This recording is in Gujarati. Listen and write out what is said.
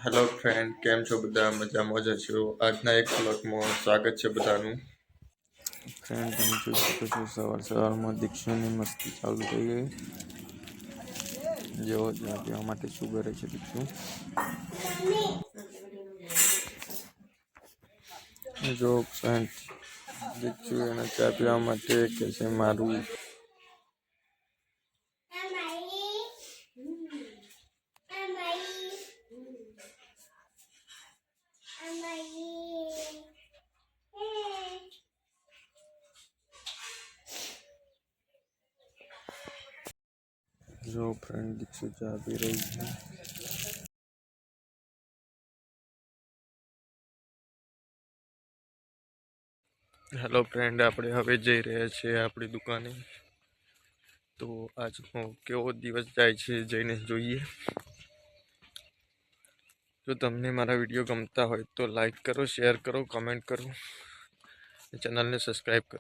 હેલો ફ્રેન્ડ, કેમ છો બધા? મજામાં જ છો? આજના એક બ્લોગમાં સ્વાગત છે બધાનું. ફ્રેન્ડ, તમે જોઈ શકો છો સવારમાં દીક્ષુની મસ્તી ચાલુ થઈ ગઈ. જેઓ ચા પીવા માટે શું કરે છે દીક્ષુ? જો ફ્રેન્ડ, દીક્ષુ એને ચા પીવા માટે કે છે મારું જો ફ્રેન્ડ દીક્ષુ ચા પી રહી છે. હેલો ફ્રેન્ડ, આપણે હવે જઈ રહ્યા છીએ આપણી દુકાને. તો આજનો કેવો દિવસ જાય છે જઈને જોઈએ. જો તમને મારા વિડીયો ગમતા હોય તો લાઈક કરો, શેર કરો, કમેન્ટ કરો, ચેનલને સબસ્ક્રાઈબ કરો.